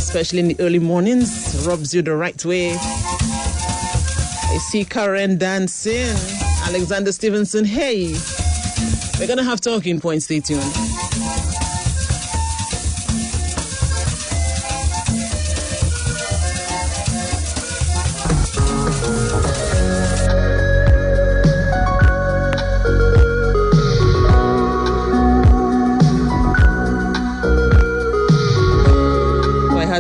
especially in the early mornings, rubs you the right way. I see Karen dancing. Alexander Stephenson, hey. We're going to have talking points. Stay tuned.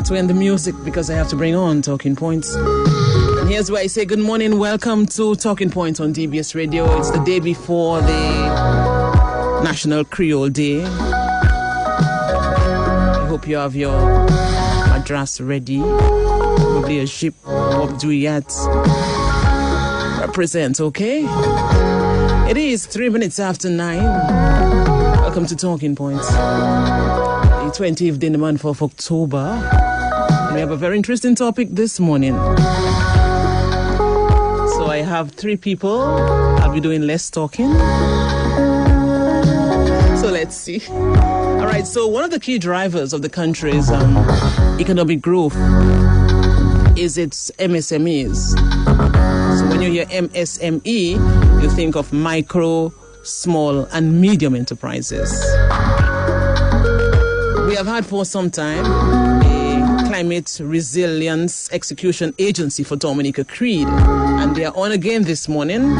To end the music because I have to bring on talking points. And here's where I say good morning, welcome to Talking Point on DBS Radio. It's the day before the National Creole Day. I hope you have your madras ready, probably a ship, what do yet represent, okay? It is 3 minutes after 9. Welcome to Talking Points. The 20th day in the month of October. We have a very interesting topic this morning. So I have 3 people. I'll be doing less talking. So let's see. All right, so one of the key drivers of the country's economic growth is its MSMEs. So when you hear MSME, you think of micro, small, and medium enterprises. We have had for some time a Climate Resilience Execution Agency for Dominica, CREAD, and they are on again this morning.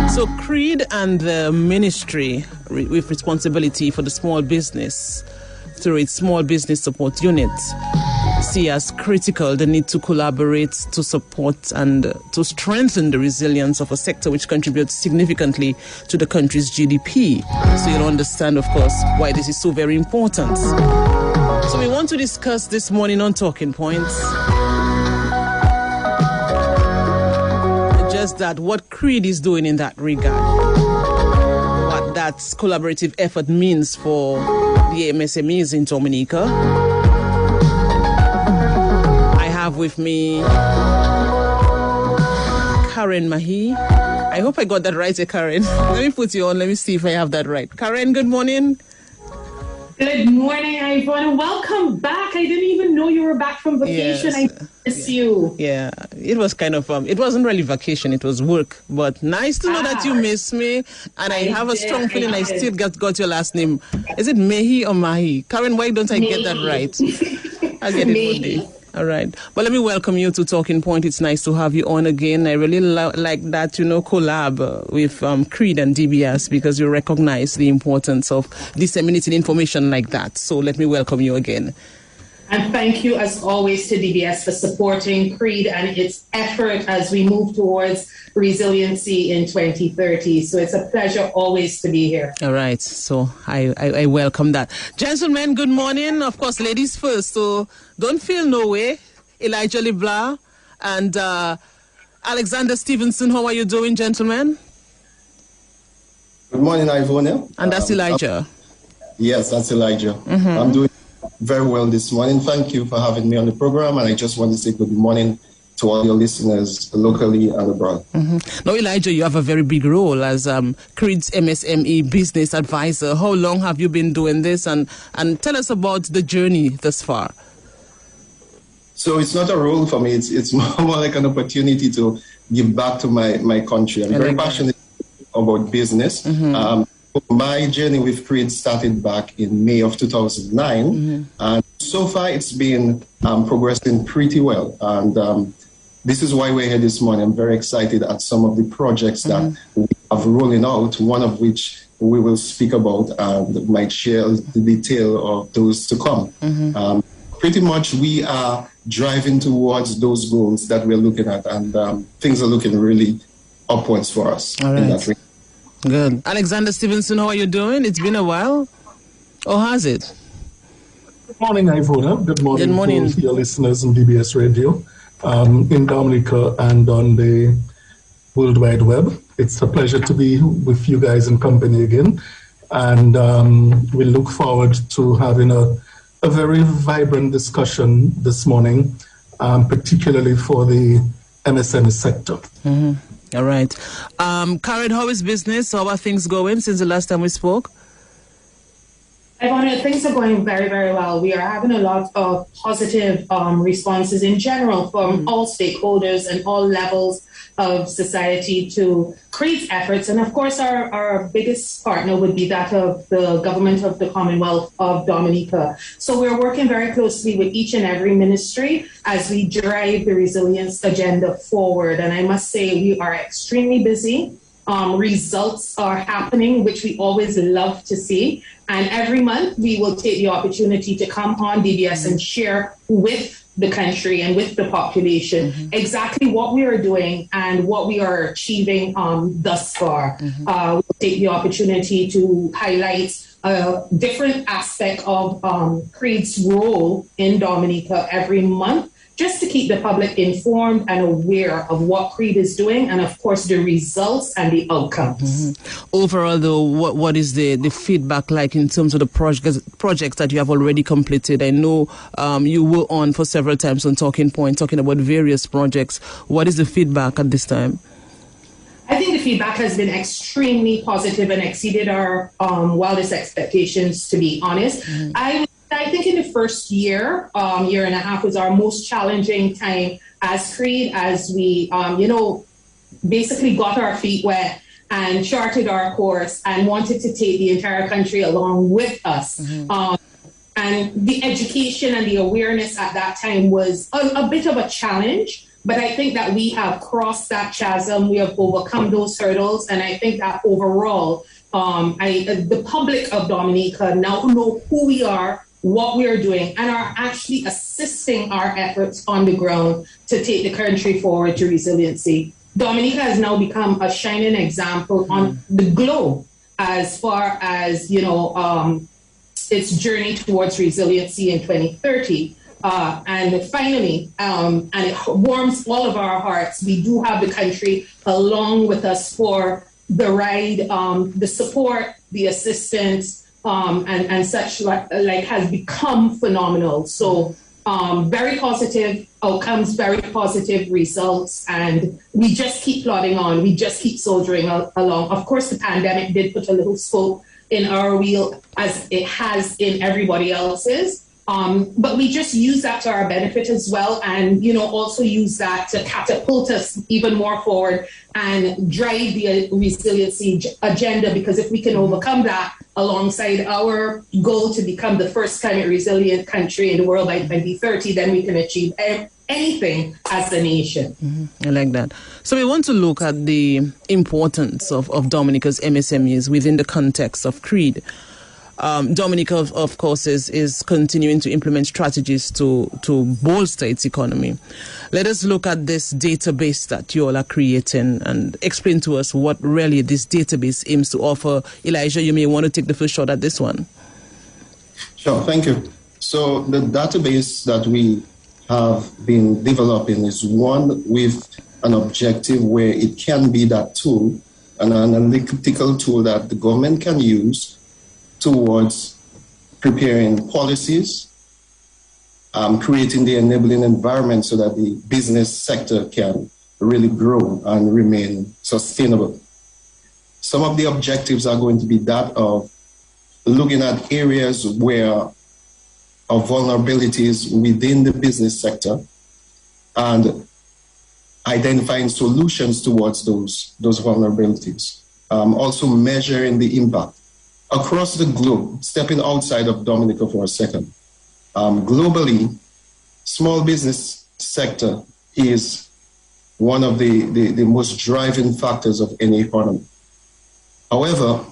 So CREAD and the ministry with responsibility for the small business through its small business support unit see as critical the need to collaborate to support and to strengthen the resilience of a sector which contributes significantly to the country's GDP. So you'll understand, of course, why this is so very important. So we want to discuss this morning on Talking Points just that what CREAD is doing in that regard, what that collaborative effort means for the MSMEs in Dominica. I have with me Karen Mahi. I hope I got that right, Karen. Let me put you on. Let me see if I have that right. Karen, good morning. Good morning, everyone. Welcome back. I didn't even know you were back from vacation. Yes. I miss you. Yeah, it was kind of, it wasn't really vacation, it was work. But nice to know that you miss me. And I have a strong feeling I still got your last name. Is it Mehi or Mahi? Karen, why don't I get that right? I'll get it one day. All right. But let me welcome you to Talking Point. It's nice to have you on again. I really like that, collab with CREAD and DBS because you recognize the importance of disseminating information like that. So let me welcome you again. And thank you, as always, to DBS for supporting CREAD and its effort as we move towards resiliency in 2030. So it's a pleasure always to be here. All right. So I welcome that. Gentlemen, good morning. Of course, ladies first. So don't feel no way. Elijah Leblanc and Alexander Stephenson, how are you doing, gentlemen? Good morning, Ivona. And that's Elijah. Yes, that's Elijah. Mm-hmm. I'm doing very well this morning. Thank you for having me on the program. And I just want to say good morning to all your listeners locally and abroad. Mm-hmm. Now, Elijah, you have a very big role as CREAD's MSME business advisor. How long have you been doing this? And tell us about the journey thus far. So it's not a role for me. It's more like an opportunity to give back to my country. I'm very passionate about business. Mm-hmm. My journey with CREAD started back in May of 2009. Mm-hmm. And so far it's been progressing pretty well. And this is why we're here this morning. I'm very excited at some of the projects that we have rolling out, one of which we will speak about and might share the detail of those to come. Mm-hmm. Pretty much we are driving towards those goals that we're looking at, and things are looking really upwards for us. All right. In that regard. Good. Alexander Stephenson, how are you doing? It's been a while. Or has it? Good morning, Ivona. Good morning to your listeners on DBS Radio, in Dominica and on the World Wide Web. It's a pleasure to be with you guys in company again. And we look forward to having a very vibrant discussion this morning, particularly for the MSME sector. Mm-hmm. All right. Karen, how is business? How are things going since the last time we spoke? Ivana, things are going very, very well. We are having a lot of positive responses in general from all stakeholders and all levels of society to CREAD's efforts. And of course, our biggest partner would be that of the government of the Commonwealth of Dominica. So we're working very closely with each and every ministry as we drive the resilience agenda forward. And I must say, we are extremely busy. Results are happening, which we always love to see. And every month we will take the opportunity to come on DBS and share with the country and with the population exactly what we are doing and what we are achieving thus far. We'll take the opportunity to highlight a different aspect of CREAD's role in Dominica every month, just to keep the public informed and aware of what CREAD is doing and, of course, the results and the outcomes. Overall, though, what is the feedback like in terms of the projects that you have already completed? I know you were on for several times on Talking Point, talking about various projects. What is the feedback at this time? I think the feedback has been extremely positive and exceeded our wildest expectations, to be honest. I think in the first year and a half was our most challenging time as CREAD, as we, basically got our feet wet and charted our course and wanted to take the entire country along with us. And the education and the awareness at that time was a bit of a challenge, but I think that we have crossed that chasm, we have overcome those hurdles, and I think that overall, the public of Dominica now know who we are, what we are doing, and are actually assisting our efforts on the ground to take the country forward to resiliency. Dominica has now become a shining example on the globe as far as, its journey towards resiliency in 2030. And finally, and it warms all of our hearts, we do have the country along with us for the ride, the support, the assistance, and such like has become phenomenal. So very positive outcomes, very positive results, and we just keep plodding on. We just keep soldiering along. Of course, the pandemic did put a little spoke in our wheel, as it has in everybody else's. But we just use that to our benefit as well, and also use that to catapult us even more forward and drive the resiliency agenda, because if we can overcome that alongside our goal to become the first climate resilient country in the world by 2030, then we can achieve anything as a nation. I like that. So we want to look at the importance of Dominica's MSMEs within the context of CREAD. Dominica, of course, is continuing to implement strategies to bolster its economy. Let us look at this database that you all are creating and explain to us what really this database aims to offer. Elijah, you may want to take the first shot at this one. Sure, thank you. So the database that we have been developing is one with an objective where it can be that tool, an analytical tool that the government can use towards preparing policies, creating the enabling environment so that the business sector can really grow and remain sustainable. Some of the objectives are going to be that of looking at areas where of vulnerabilities within the business sector and identifying solutions towards those vulnerabilities. Also measuring the impact across the globe, stepping outside of Dominica for a second. Globally, small business sector is one of the most driving factors of any economy. However,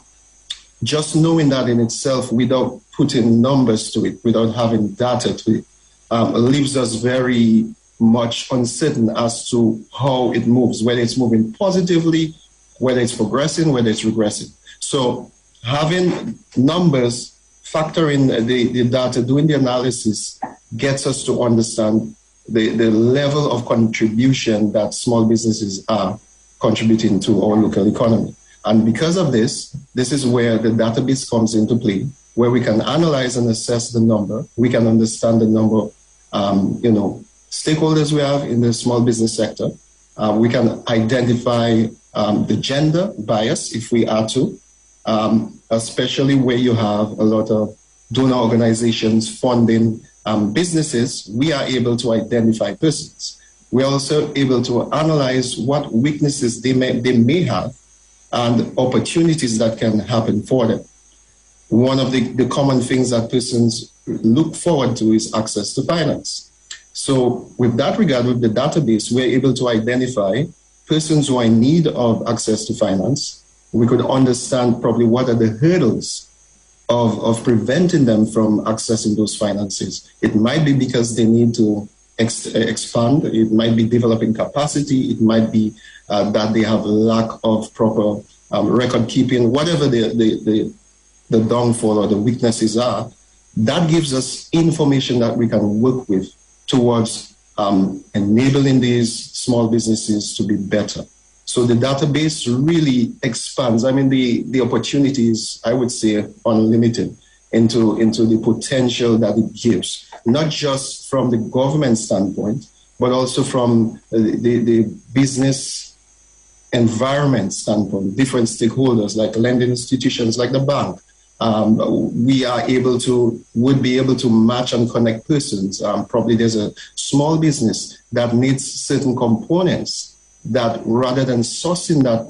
just knowing that in itself, without putting numbers to it, without having data to it, leaves us very much uncertain as to how it moves, whether it's moving positively, whether it's progressing, whether it's regressing. So having numbers, factoring the data, doing the analysis, gets us to understand the level of contribution that small businesses are contributing to our local economy. And because of this is where the database comes into play, where we can analyze and assess the number. We can understand the number, stakeholders we have in the small business sector. We can identify the gender bias if we are to, especially where you have a lot of donor organizations funding businesses, we are able to identify persons. We're also able to analyze what weaknesses they may have and opportunities that can happen for them. One of the common things that persons look forward to is access to finance. So with that regard, with the database, we're able to identify persons who are in need of access to finance. We could understand probably what are the hurdles of preventing them from accessing those finances. It might be because they need to expand. It might be developing capacity. It might be that they have lack of proper record keeping. Whatever the downfall or the weaknesses are, that gives us information that we can work with towards enabling these small businesses to be better. So the database really expands. I mean, the opportunities, I would say, unlimited into the potential that it gives, not just from the government standpoint, but also from the business environment standpoint, different stakeholders like lending institutions like the bank. We would be able to match and connect persons. Probably there's a small business that needs certain components that rather than sourcing that,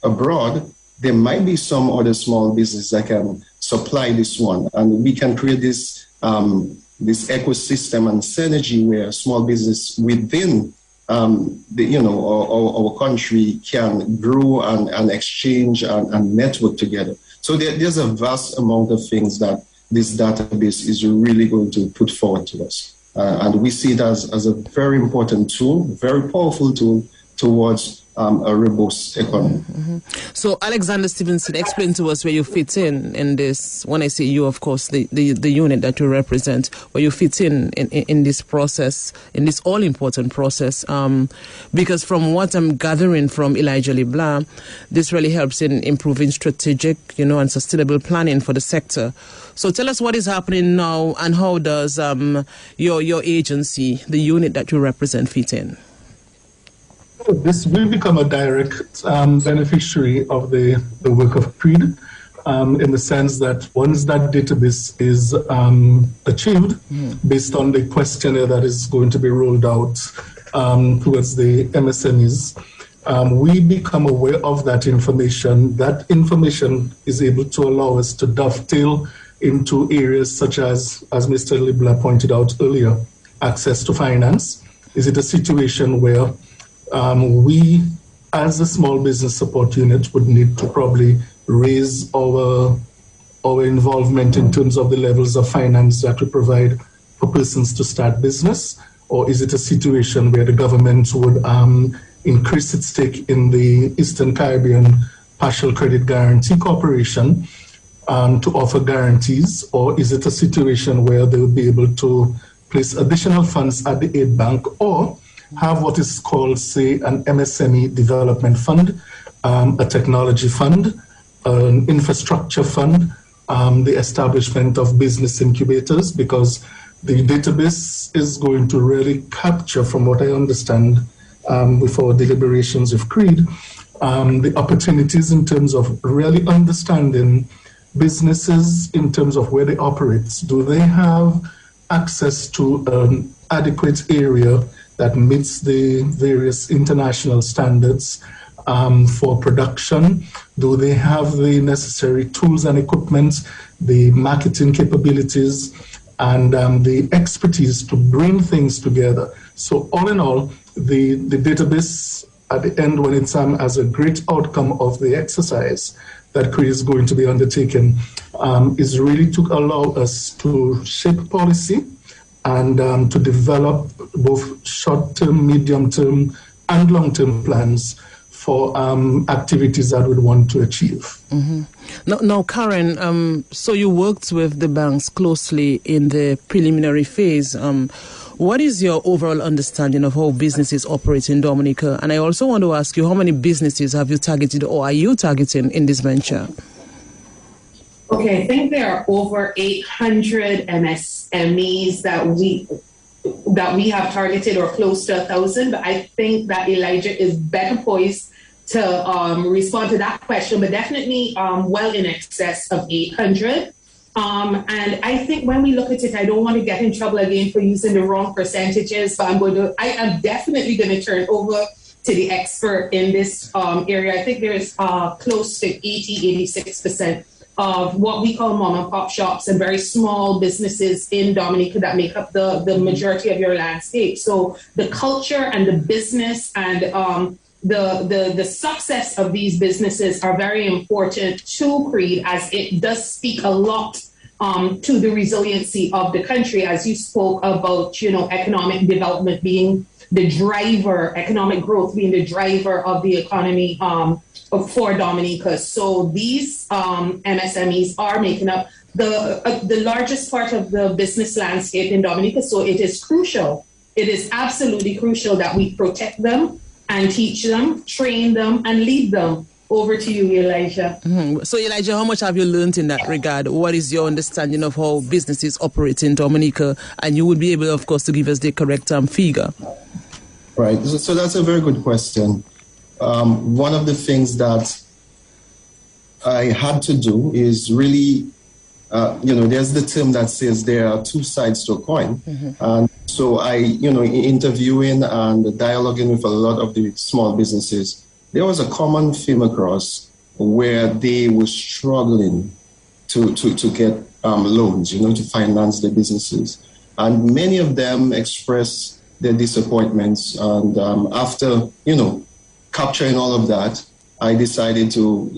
abroad, there might be some other small business that can supply this one. And we can create this ecosystem and synergy where small business within our country can grow and exchange and network together. So there's a vast amount of things that this database is really going to put forward to us. And we see it as a very important tool, very powerful tool towards a robust economy. Mm-hmm. So, Alexander Stephenson, explain to us where you fit in this. When I say you, of course, the unit that you represent, where you fit in this process, in this all-important process. Because from what I'm gathering from Elijah Leblanc, this really helps in improving strategic, and sustainable planning for the sector. So tell us what is happening now and how does your agency, the unit that you represent, fit in? This will become a direct beneficiary of the work of CREAD in the sense that once that database is achieved, based on the questionnaire that is going to be rolled out towards the MSMEs, we become aware of that information. That information is able to allow us to dovetail into areas such as Mr. Leblanc pointed out earlier, access to finance. Is it a situation where we, as a small business support unit, would need to probably raise our involvement in terms of the levels of finance that we provide for persons to start business? Or is it a situation where the government would increase its stake in the Eastern Caribbean Partial Credit Guarantee Corporation to offer guarantees? Or is it a situation where they would be able to place additional funds at the aid bank or have what is called, say, an MSME development fund, a technology fund, an infrastructure fund, the establishment of business incubators, because the database is going to really capture, from what I understand, with our deliberations of CREAD, the opportunities in terms of really understanding businesses in terms of where they operate. Do they have access to an adequate area that meets the various international standards for production? Do they have the necessary tools and equipment, the marketing capabilities, and the expertise to bring things together? So all in all, the database at the end, when it's as a great outcome of the exercise that CREAD is going to be undertaken, is really to allow us to shape policy and to develop both short-term, medium-term, and long-term plans for activities that we want to achieve. Mm-hmm. Now, Karen, so you worked with the banks closely in the preliminary phase. What is your overall understanding of how businesses operate in Dominica? And I also want to ask you, how many businesses have you targeted or are you targeting in this venture? Okay, I think there are over 800 MSMEs that we have targeted, or close to 1,000. But I think that Elijah is better poised to respond to that question, but definitely well in excess of 800. And I think when we look at it, I don't want to get in trouble again for using the wrong percentages, but I am definitely going to turn over to the expert in this area. I think there's close to 86% of what we call mom and pop shops and very small businesses in Dominica that make up the majority of your landscape. So the culture and the business and the success of these businesses are very important to CREAD, as it does speak a lot to the resiliency of the country, as you spoke about, economic development being the driver, economic growth being the driver of the economy for Dominica. So these MSMEs are making up the largest part of the business landscape in Dominica. So it is crucial. It is absolutely crucial that we protect them and teach them, train them, and lead them. Over to you, Elijah. Mm-hmm. So, Elijah, how much have you learned in that regard? What is your understanding of how businesses operate in Dominica? And you would be able, of course, to give us the correct figure. Right. So that's a very good question. One of the things that I had to do is really, there's the term that says there are two sides to a coin. Mm-hmm. And so interviewing and dialoguing with a lot of the small businesses, there was a common theme across where they were struggling to get loans, to finance their businesses. And many of them expressed their disappointments. And after, capturing all of that, I decided to,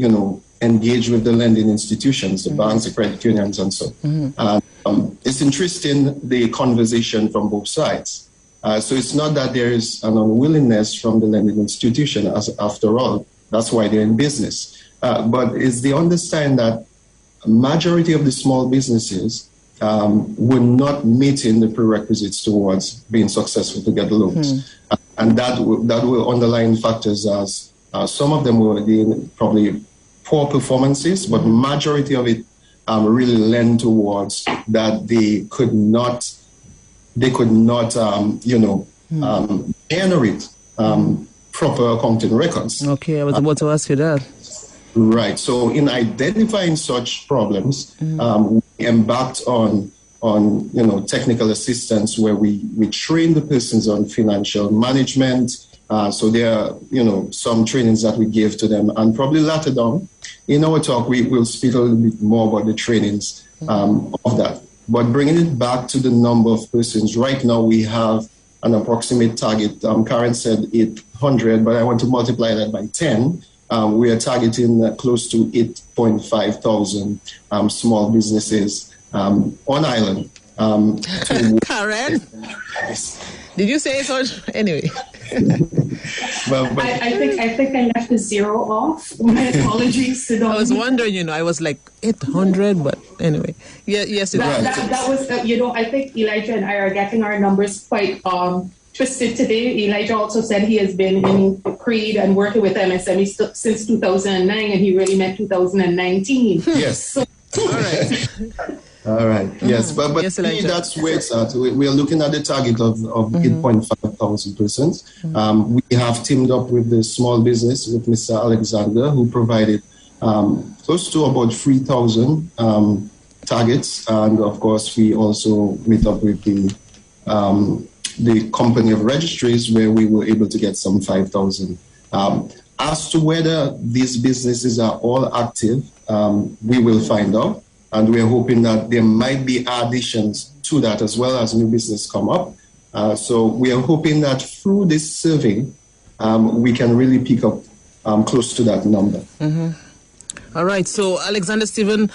engage with the lending institutions, the banks, the credit unions, and so. Mm-hmm. It's interesting, the conversation from both sides. So it's not that there is an unwillingness from the lending institution, after all, that's why they're in business. But it's the understanding that a majority of the small businesses were not meeting the prerequisites towards being successful to get loans. And that were underlying factors, as some of them were doing probably poor performances, but majority of it really lend towards that they could not generate proper accounting records. Okay, I was about to ask you that. Right. So in identifying such problems, we embarked on technical assistance where we train the persons on financial management. So there are, some trainings that we give to them, and probably later down in our talk, we will speak a little bit more about the trainings of that. But bringing it back to the number of persons, right now we have an approximate target. Karen said 800, but I want to multiply that by 10. We are targeting close to 8.5 thousand small businesses on island. Karen? Did you say so? Anyway. But I think I left the zero off. My apologies to those. I was wondering, I was like 800, but anyway. Yeah, yes, it was. That was, I think Elijah and I are getting our numbers quite twisted today. Elijah also said he has been in CREAD and working with MSME since 2009, and he really meant 2019. Yes. So, all right. All right. Yes, but yes, that's where it's at. We are looking at the target of 8.5 thousand persons. We have teamed up with the small business with Mr. Alexander, who provided close to about 3,000 targets, and of course we also meet up with the company of registries, where we were able to get some 5,000. As to whether these businesses are all active, we will find out. And we're hoping that there might be additions to that as well as new business come up. So we are hoping that through this survey, we can really pick up close to that number. Mm-hmm. All right. So Alexander Stephenson.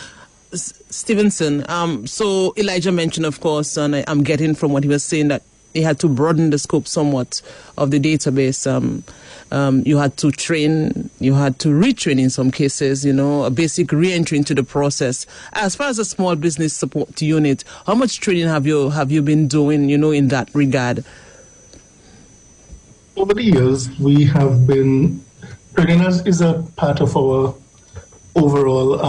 So Elijah mentioned, of course, and I'm getting from what he was saying, that he had to broaden the scope somewhat of the database. You had to train, you had to retrain in some cases, a basic re-entry into the process. As far as a small business support unit, how much training have you been doing, in that regard? Over the years, we have been, training is a part of our overall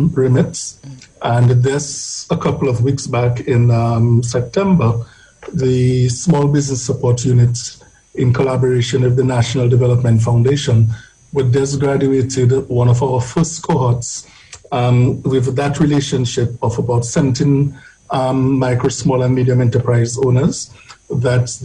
remits. And this, a couple of weeks back in September, the Small Business Support Unit, in collaboration with the National Development Foundation, we just graduated one of our first cohorts with that relationship of about 17 micro, small, and medium enterprise owners, that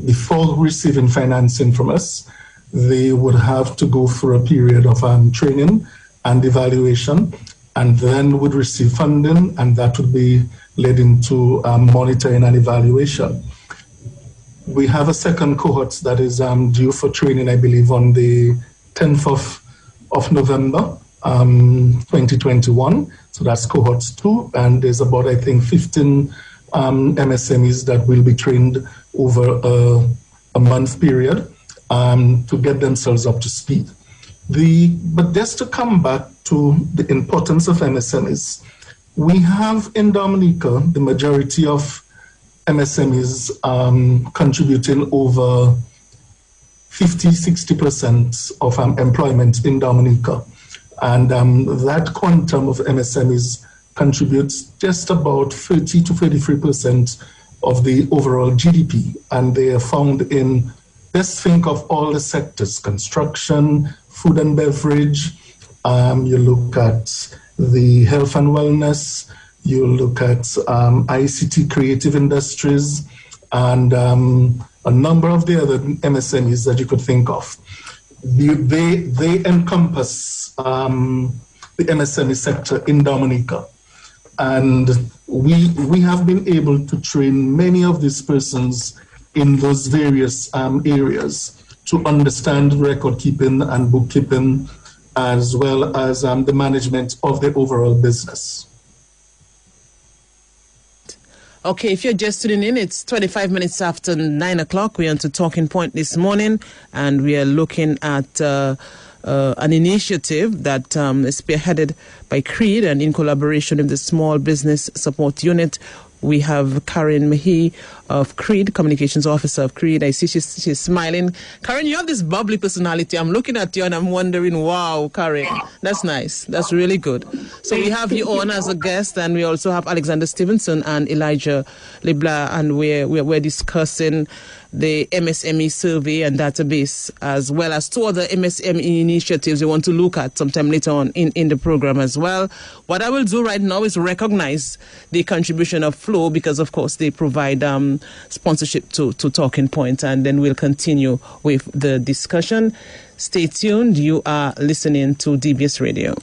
before receiving financing from us, they would have to go through a period of training and evaluation, and then would receive funding, and that would be led into monitoring and evaluation. We have a second cohort that is due for training, I believe, on the 10th of November, 2021. So that's cohort 2, and there's about, I think, 15 MSMEs that will be trained over a month period to get themselves up to speed. But just to come back to the importance of MSMEs, we have in Dominica the majority of MSMEs contributing over 50-60% of employment in Dominica. And that quantum of MSMEs contributes just about 30 to 33% of the overall GDP. And they are found in, let's think of all the sectors: construction, food and beverage. You look at the health and wellness. You look at ICT, creative industries, and a number of the other MSMEs that you could think of. They encompass the MSME sector in Dominica. And we have been able to train many of these persons in those various areas to understand record keeping and bookkeeping, as well as the management of the overall business. Okay, if you're just tuning in, it's 25 minutes after 9 o'clock. We're on to Talking Point this morning, and we are looking at an initiative that is spearheaded by CREAD and in collaboration with the Small Business Support Unit. We have Karen Mehi of CREAD, Communications Officer of CREAD. I see she's smiling. Karen, you have this bubbly personality. I'm looking at you and I'm wondering, wow, Karen, that's nice. That's really good. So we have you on as a guest, and we also have Alexander Stephenson and Elijah Leblanc, and we're discussing the MSME survey and database, as well as 2 other MSME initiatives we want to look at sometime later on in the program as well. What I will do right now is recognize the contribution of Flow, because of course they provide sponsorship to Talking Point, and then we'll continue with the discussion. Stay tuned. You are listening to DBS Radio.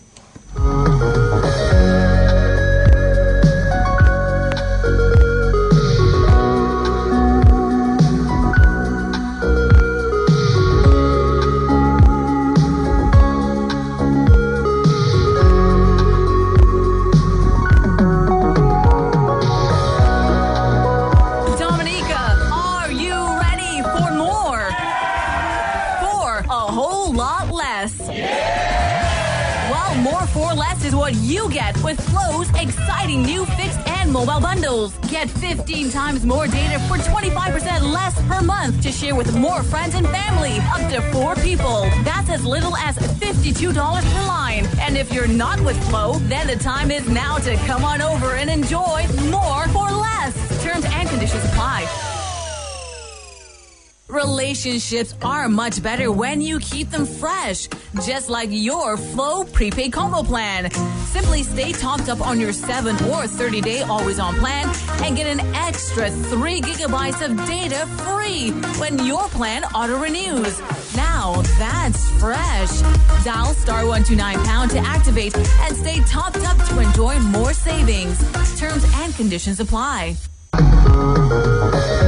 You get with Flow's exciting new fixed and mobile bundles. Get 15 times more data for 25% less per month to share with more friends and family, up to 4 people. That's as little as $52 per line. And if you're not with Flow, then the time is now to come on over and enjoy more for less. Terms and conditions apply. Relationships are much better when you keep them fresh, just like your Flow prepaid combo plan. Simply stay topped up on your 7 or 30-day always-on plan and get an extra 3 gigabytes of data free when your plan auto-renews. Now that's fresh. Dial *129# to activate and stay topped up to enjoy more savings. Terms and conditions apply.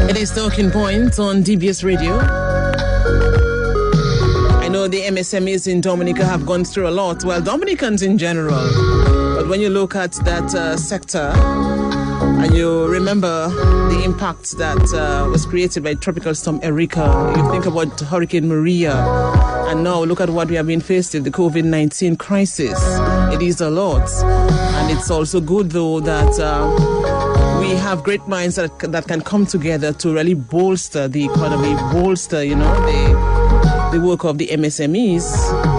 It is Talking Point on DBS Radio. I know the MSMEs in Dominica have gone through a lot. Well, Dominicans in general. But when you look at that sector, and you remember the impact that was created by Tropical Storm Erika, you think about Hurricane Maria, and now look at what we have been faced with, the COVID-19 crisis. It is a lot. And it's also good, though, that we have great minds that can come together to really bolster the economy, bolster, the work of the MSMEs.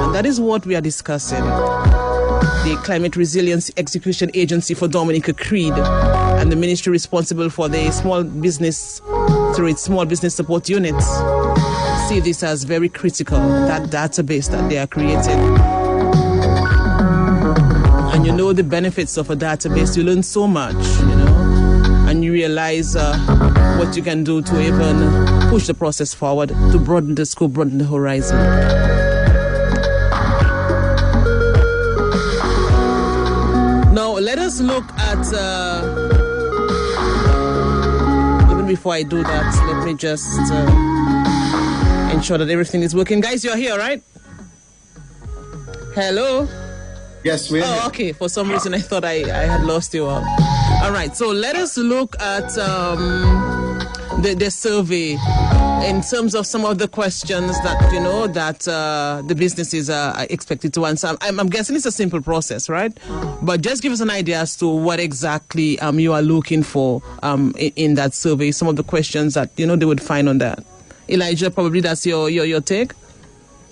And that is what we are discussing. The Climate Resilience Execution Agency for Dominica, CREAD, and the ministry responsible for the small business through its Small Business Support Unit see this as very critical, that database that they are creating. And you know the benefits of a database, you learn so much, and you realize what you can do to even push the process forward, to broaden the scope, broaden the horizon. Now, let us look at, even before I do that, let me just ensure that everything is working. Guys, you're here, right? Hello? Yes, we're here. Okay. For some reason, I thought I had lost you all. All right. So let us look at the survey in terms of some of the questions that, that the businesses are expected to answer. I'm guessing it's a simple process, right? But just give us an idea as to what exactly you are looking for in that survey, some of the questions that, they would find on that. Elijah, probably that's your take?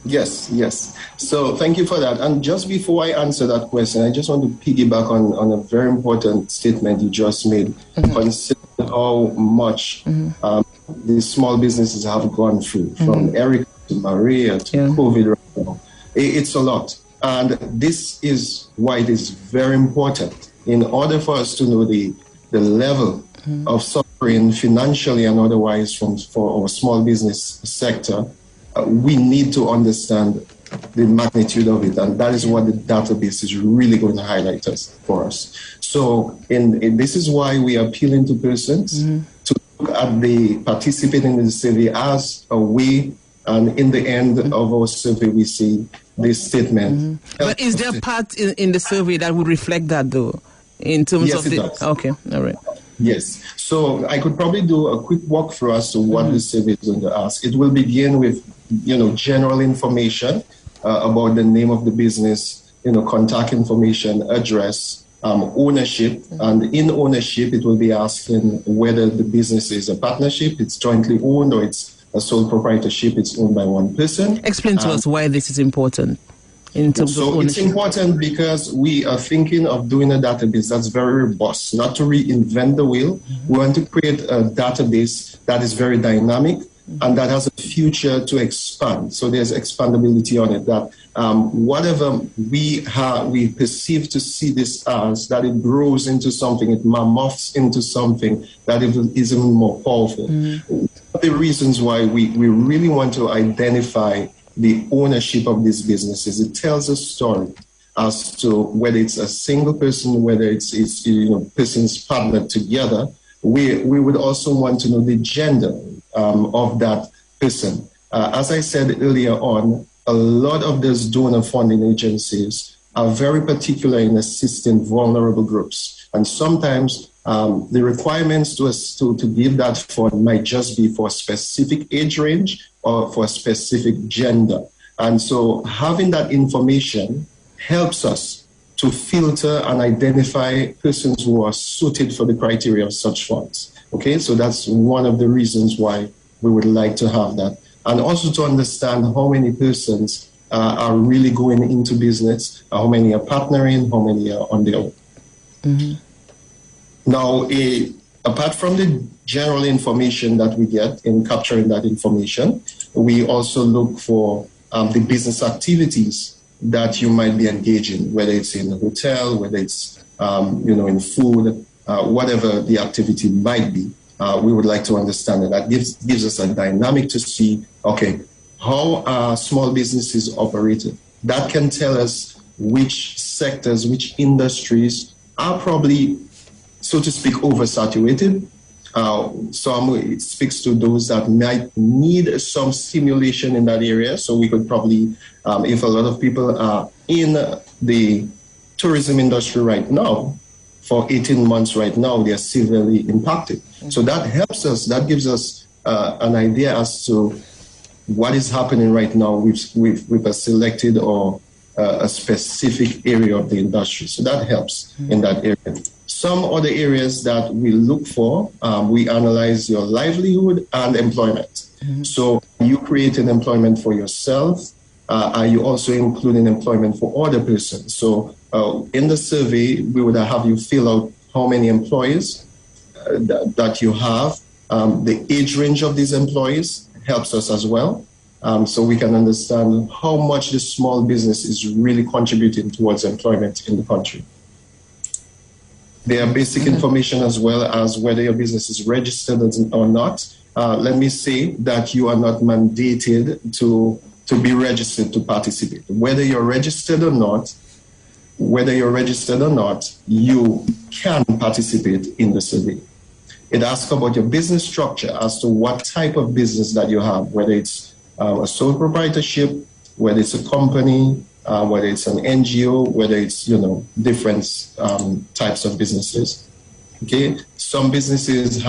Yes. So thank you for that. And just before I answer that question, I just want to piggyback on a very important statement you just made, considering how much the small businesses have gone through, from Eric to Maria to COVID right now. It's a lot. And this is why it is very important. In order for us to know the level of suffering financially and otherwise for our small business sector, we need to understand the magnitude of it, and that is what the database is really going to highlight for us. So this is why we are appealing to persons to look at the participating in the survey as a way, and in the end of our survey we see this statement. But is there a part in the survey that would reflect that, though, in terms of the... Yes, it does. Okay, all right. Yes. So I could probably do a quick walkthrough as to what the survey is going to ask. It will begin with, general information about the name of the business, contact information, address, ownership. And in ownership, it will be asking whether the business is a partnership, it's jointly owned, or it's a sole proprietorship, it's owned by one person. Explain to us why this is important. So it's important because we are thinking of doing a database that's very robust, not to reinvent the wheel. We want to create a database that is very dynamic and that has a future to expand. So there's expandability on it, that whatever we perceive to see this as, that it grows into something, it morphs into something that is even more powerful. The reasons why we really want to identify the ownership of these businesses, it tells a story as to whether it's a single person, whether it's persons partnered together. We would also want to know the gender of that person. As I said earlier on, a lot of those donor funding agencies are very particular in assisting vulnerable groups. And sometimes the requirements to give that fund might just be for a specific age range or for a specific gender. And so having that information helps us to filter and identify persons who are suited for the criteria of such funds. Okay, so that's one of the reasons why we would like to have that. And also to understand how many persons are really going into business, how many are partnering, how many are on their own. Now, apart from the general information that we get in capturing that information, we also look for the business activities that you might be engaging, whether it's in a hotel, whether it's in food, whatever the activity might be. We would like to understand that. That gives us a dynamic to see, okay, how are small businesses operated? That can tell us which sectors, which industries are probably, so to speak, oversaturated. It speaks to those that might need some stimulation in that area. So we could probably, if a lot of people are in the tourism industry right now, for 18 months right now, they are severely impacted. So that helps us, that gives us an idea as to what is happening right now with a selected or a specific area of the industry. So that helps in that area. Some other areas that we look for, we analyze your livelihood and employment. So are you creating employment for yourself? Are you also including employment for other persons? So in the survey, we would have you fill out how many employees that you have. The age range of these employees helps us as well. So we can understand how much the small business is really contributing towards employment in the country. There are basic information as well as whether your business is registered or not. Let me say that you are not mandated to be registered to participate. Whether you're registered or not, you can participate in the survey. It asks about your business structure as to what type of business that you have, whether it's a sole proprietorship, whether it's a company, whether it's an NGO, whether it's, different types of businesses. Okay, some businesses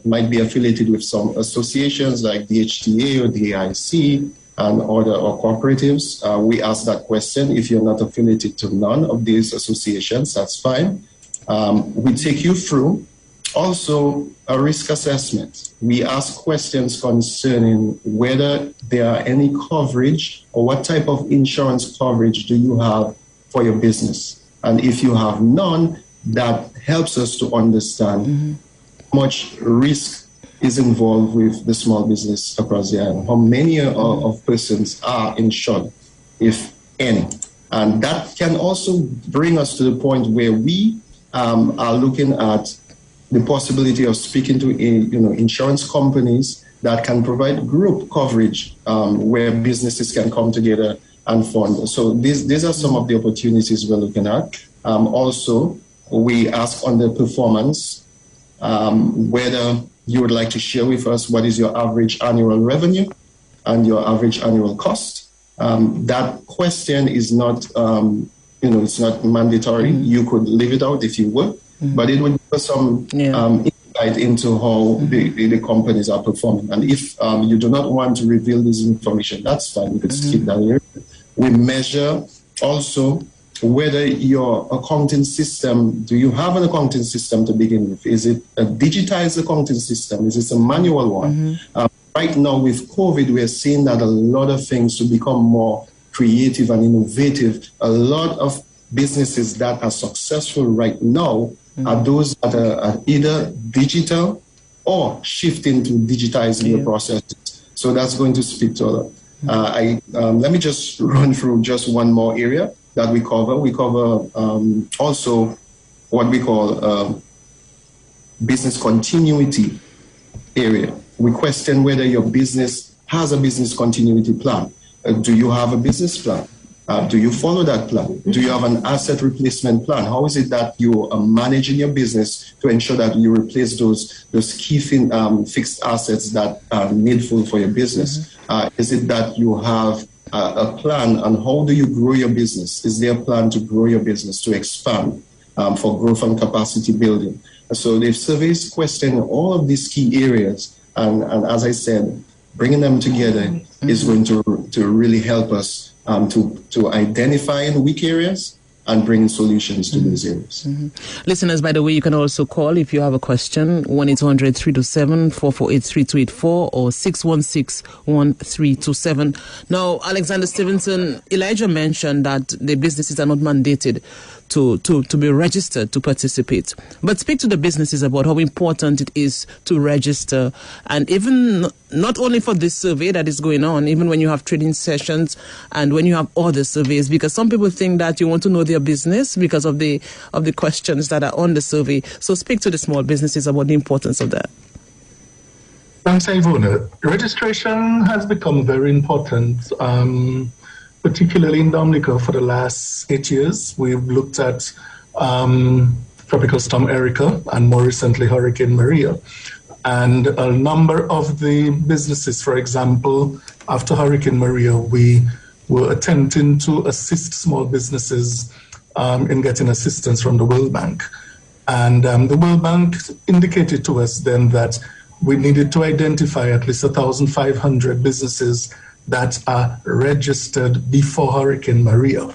might be affiliated with some associations like the HTA or the AIC and other cooperatives. We ask that question. If you're not affiliated to none of these associations, that's fine. We take you through also a risk assessment. We ask questions concerning whether there are any coverage or what type of insurance coverage do you have for your business. And if you have none, that helps us to understand how much risk is involved with the small business across the island, how many of persons are insured, if any. And that can also bring us to the point where we are looking at the possibility of speaking to insurance companies that can provide group coverage where businesses can come together and fund. So these are some of the opportunities we're looking at. Also, we ask on the performance whether you would like to share with us what is your average annual revenue and your average annual cost. That question is not, it's not mandatory. You could leave it out if you would, but it would give us some insight into how the companies are performing. And if you do not want to reveal this information, that's fine. We could skip that here. We measure also whether your accounting system, do you have an accounting system to begin with? Is it a digitized accounting system? Is it a manual one? Right now with COVID, we are seeing that a lot of things to become more creative and innovative. A lot of businesses that are successful right now are those that are either digital or shifting to digitizing the processes. So that's going to speak to a lot. Let me just run through just one more area that we cover. We cover also what we call business continuity area. We question whether your business has a business continuity plan. Do you have a business plan? Do you follow that plan? Do you have an asset replacement plan? How is it that you are managing your business to ensure that you replace those key fixed assets that are needful for your business? Is it that you have a plan on how do you grow your business? Is there a plan to grow your business, to expand for growth and capacity building? So the surveys question all of these key areas, and as I said, bringing them together is going to really help us to identify in weak areas and bring solutions to those areas. Listeners, by the way, you can also call if you have a question, 1-800-327-448-3284 or 616-1327. Now, Alexander Stephenson, Elijah mentioned that the businesses are not mandated to be registered to participate. But speak to the businesses about how important it is to register, and even not only for this survey that is going on, even when you have training sessions and when you have other surveys, because some people think that you want to know their business because of the questions that are on the survey. So speak to the small businesses about the importance of that. Thanks, Ivona. Registration has become very important. Particularly in Dominica for the last 8 years. We've looked at Tropical Storm Erica and more recently Hurricane Maria. And a number of the businesses, for example, after Hurricane Maria, we were attempting to assist small businesses in getting assistance from the World Bank. And the World Bank indicated to us then that we needed to identify at least 1,500 businesses that are registered before Hurricane Maria.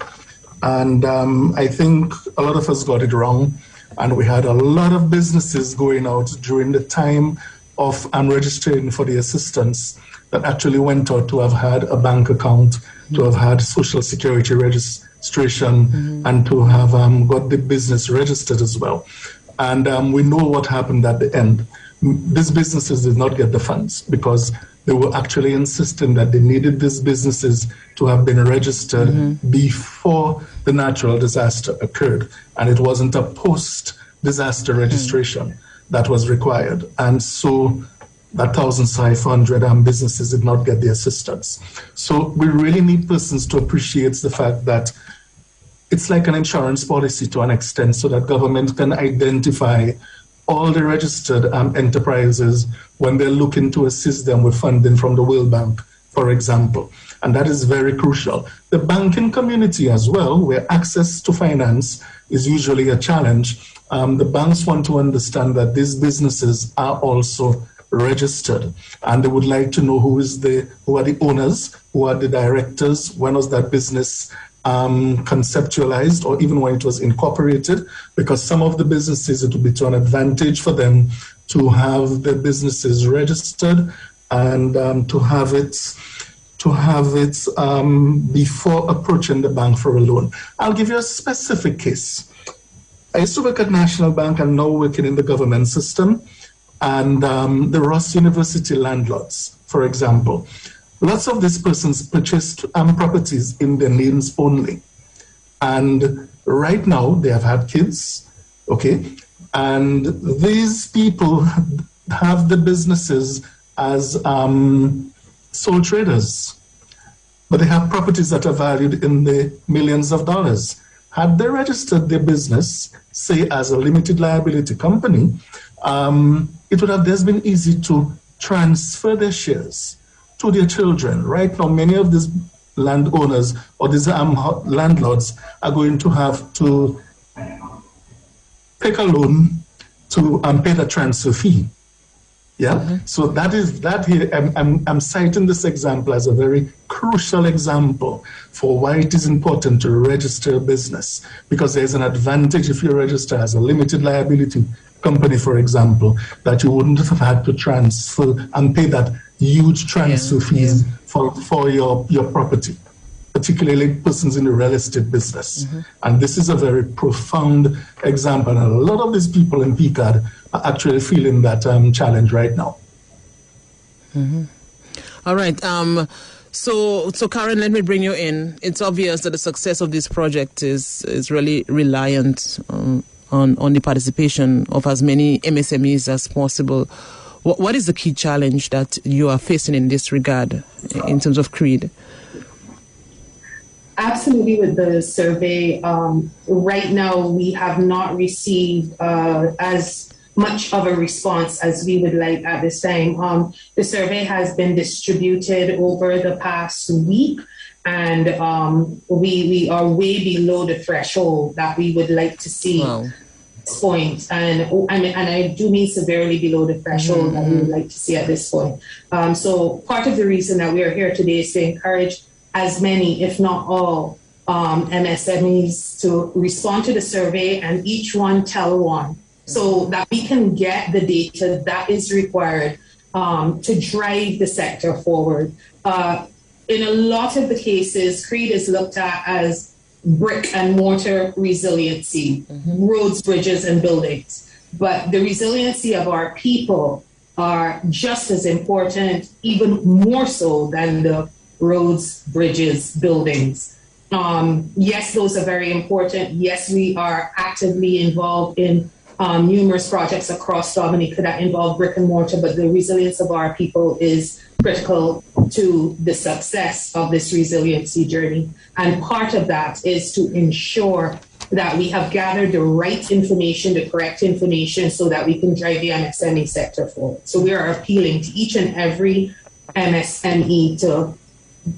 And I think a lot of us got it wrong. And we had a lot of businesses going out during the time of registering for the assistance that actually went out to have had a bank account, to have had Social Security registration, and to have got the business registered as well. And we know what happened at the end. These businesses did not get the funds because they were actually insisting that they needed these businesses to have been registered before the natural disaster occurred. And it wasn't a post disaster registration that was required. And so that 1,500 businesses did not get the assistance. So we really need persons to appreciate the fact that it's like an insurance policy to an extent, so that government can identify all the registered enterprises when they're looking to assist them with funding from the World Bank, for example. And that is very crucial. The banking community as well, where access to finance is usually a challenge, the banks want to understand that these businesses are also registered, and they would like to know who are the owners, who are the directors, when was that business conceptualized, or even when it was incorporated, because some of the businesses, it would be to an advantage for them to have the businesses registered and to have it before approaching the bank for a loan. I'll give you a specific case. I used to work at National Bank and now working in the government system, and the Ross University landlords, for example. Lots of these persons purchased properties in their names only. And right now they have had kids, okay? And these people have the businesses as sole traders, but they have properties that are valued in the millions of dollars. Had they registered their business, say as a limited liability company, it would have just been easy to transfer their shares to their children. Right now, many of these landowners or these landlords are going to have to take a loan to pay the transfer fee. Yeah, so that here. I'm citing this example as a very crucial example for why it is important to register a business, because there's an advantage if you register as a limited liability company, for example, that you wouldn't have had to transfer and pay that huge transfer fees for your property, particularly persons in the real estate business. And this is a very profound example. And a lot of these people in PCAD are actually feeling that challenge right now. All right. So Karen, let me bring you in. It's obvious that the success of this project is really reliant on the participation of as many MSMEs as possible. What is the key challenge that you are facing in this regard in terms of CREAD? Absolutely, with the survey, right now we have not received as much of a response as we would like at this time. The survey has been distributed over the past week, and we are way below the threshold that we would like to see. Wow. This point, and I do mean severely below the threshold that we would like to see at this point. So part of the reason that we are here today is to encourage as many, if not all, MSMEs to respond to the survey and each one tell one, so that we can get the data that is required to drive the sector forward. In a lot of the cases, CREAD is looked at as brick and mortar resiliency, roads, bridges, and buildings. But the resiliency of our people are just as important, even more so than the roads, bridges, buildings. Yes, those are very important. Yes, we are actively involved in numerous projects across Dominica that involve brick and mortar, but the resilience of our people is critical to the success of this resiliency journey. And part of that is to ensure that we have gathered the right information, the correct information, so that we can drive the MSME sector forward. So we are appealing to each and every MSME to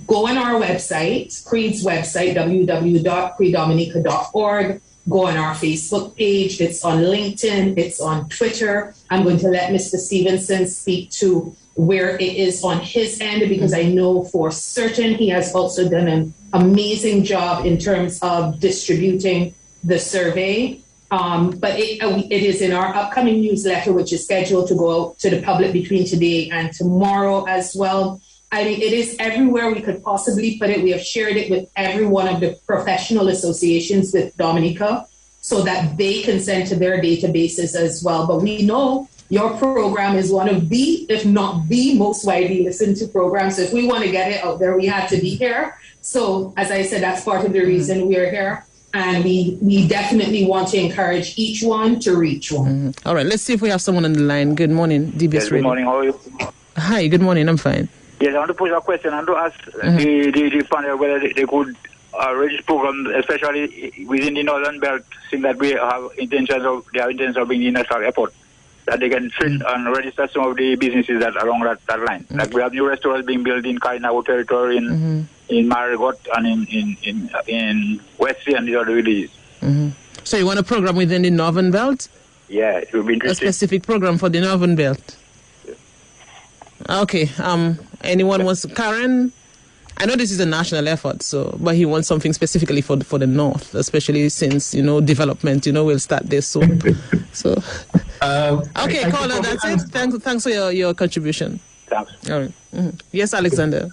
go on our website, CREAD's website, www.creadominica.org. Go on our Facebook page. It's on LinkedIn. It's on Twitter. I'm going to let Mr. Stephenson speak to where it is on his end, because I know for certain he has also done an amazing job in terms of distributing the survey. But it is in our upcoming newsletter, which is scheduled to go out to the public between today and tomorrow as well. I mean, it is everywhere we could possibly put it. We have shared it with every one of the professional associations with Dominica so that they can send to their databases as well. But we know your program is one of the, if not the most widely listened to programs. So if we want to get it out there, we have to be here. So as I said, that's part of the reason we are here. And we definitely want to encourage each one to reach one. All right, let's see if we have someone on the line. Good morning, DBS Yes, good morning. How are you? Hi, good morning. I'm fine. Yes, I want to pose a question and to ask the panel whether they could register programs, especially within the Northern Belt, seeing that we have intentions of being the national airport, that they can fill and register some of the businesses that along that line. Like we have new restaurants being built in Kainago territory, in Marigot, and in Westie and the other villages. So you want a program within the Northern Belt? Yeah, it will be interesting. A specific program for the Northern Belt. Okay. Anyone wants Karen? I know this is a national effort, but he wants something specifically for the North, especially since development will start there soon. So okay, caller, that's it. Thanks for your contribution. Thanks. All right. Yes, Alexander.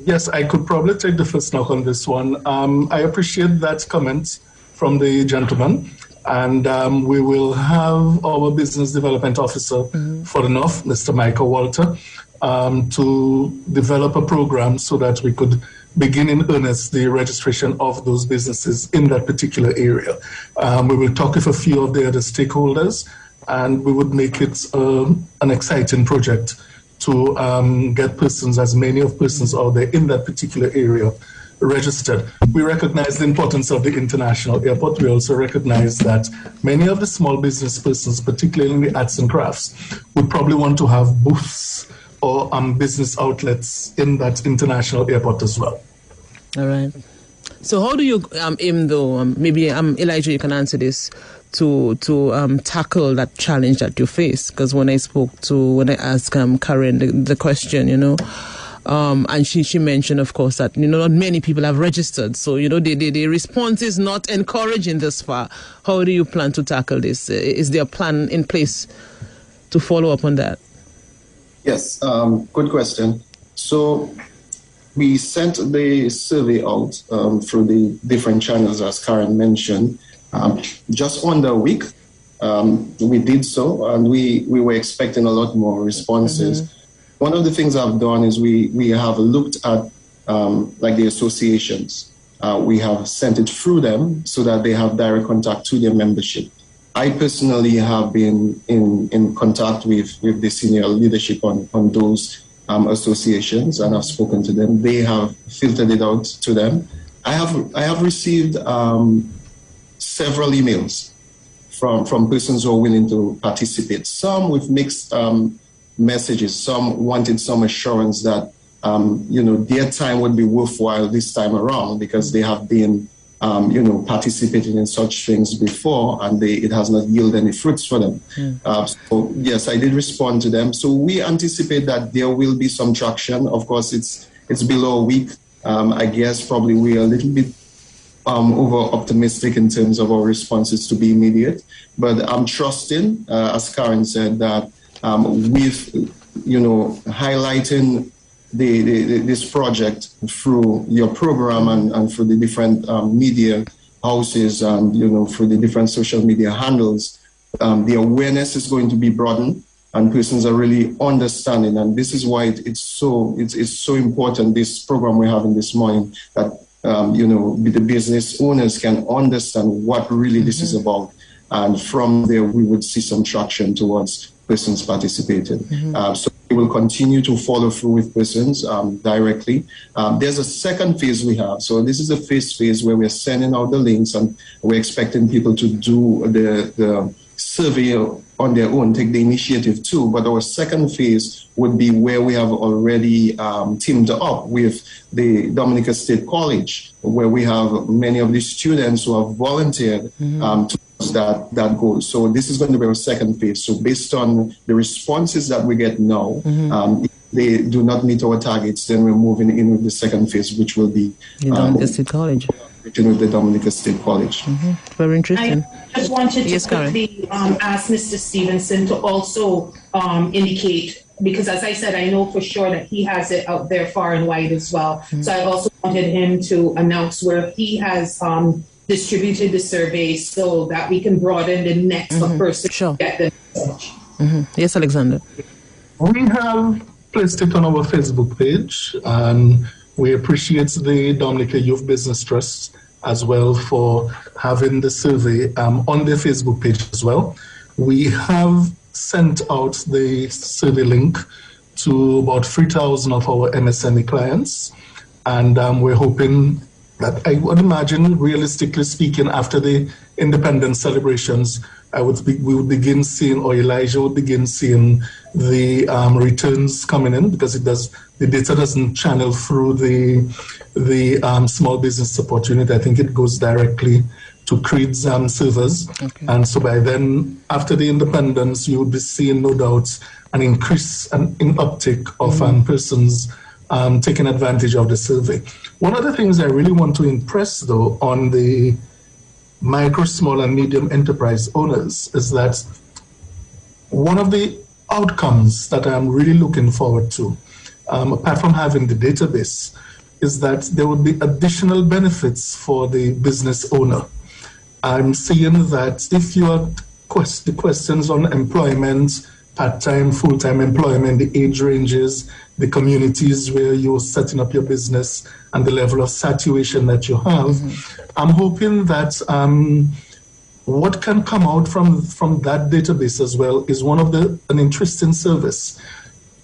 Yes, I could probably take the first knock on this one. I appreciate that comment from the gentleman, and we will have our business development officer for the North, Mr. Michael Walter, to develop a program so that we could begin in earnest the registration of those businesses in that particular area. We will talk with a few of the other stakeholders, and we would make it an exciting project to get as many persons out there in that particular area registered. We recognize the importance of the international airport. We also recognize that many of the small business persons, particularly in the arts and crafts, would probably want to have booths or business outlets in that international airport as well. All right. So how do you aim, though, maybe Elijah, you can answer this, to tackle that challenge that you face? Because when I asked Karen the question, and she mentioned, of course, that not many people have registered. So the response is not encouraging this far. How do you plan to tackle this? Is there a plan in place to follow up on that? Yes, good question. So we sent the survey out through the different channels, as Karen mentioned, just under a week. We did so, and we were expecting a lot more responses. One of the things I've done is we have looked at like the associations. We have sent it through them so that they have direct contact to their membership. I personally have been in contact with the senior leadership on those associations, and I've spoken to them. They have filtered it out to them. I have received several emails from persons who are willing to participate. Some with mixed messages. Some wanted some assurance that their time would be worthwhile this time around because they have been participating in such things before, and it has not yielded any fruits for them. So yes, I did respond to them. So we anticipate that there will be some traction. Of course, it's below a week. I guess probably we are a little bit over optimistic in terms of our responses to be immediate. But I'm trusting, as Karen said, that with highlighting this project through your program and through the different media houses and through the different social media handles, the awareness is going to be broadened and persons are really understanding. And this is why it's so important, this program we're having this morning, that the business owners can understand what really this is about. And from there, we would see some traction towards persons participating. So we will continue to follow through with persons directly. There's a second phase we have. So this is a phase where we're sending out the links, and we're expecting people to do the survey on their own, take the initiative too. But our second phase would be where we have already teamed up with the Dominica State College, where we have many of the students who have volunteered to that goal. So this is going to be our second phase. So based on the responses that we get now, if they do not meet our targets, then we're moving in with the second phase, which will be the Dominica State College. With the Dominica State College. Very interesting. I just wanted to quickly ask Mr. Stephenson to also indicate, because as I said, I know for sure that he has it out there far and wide as well. So I also wanted him to announce where he has distributed the survey so that we can broaden the next person to get the message. Yes, Alexander. We have placed it on our Facebook page, and we appreciate the Dominica Youth Business Trust as well for having the survey on their Facebook page as well. We have sent out the survey link to about 3,000 of our MSME clients, and we're hoping that, I would imagine, realistically speaking, after the independence celebrations, we would begin seeing, or Elijah would begin seeing the returns coming in, because the data doesn't channel through the small business support unit. I think it goes directly to CREAD's servers. Okay. And so by then, after the independence, you would be seeing, no doubt, an increase in uptake of persons taking advantage of the survey. One of the things I really want to impress, though, on the micro, small, and medium enterprise owners is that one of the outcomes that I'm really looking forward to, apart from having the database, is that there would be additional benefits for the business owner. I'm seeing that if you are the questions on employment, part-time, full-time employment, the age ranges, the communities where you're setting up your business, and the level of saturation that you have, I'm hoping that what can come out from that database as well is an interesting service.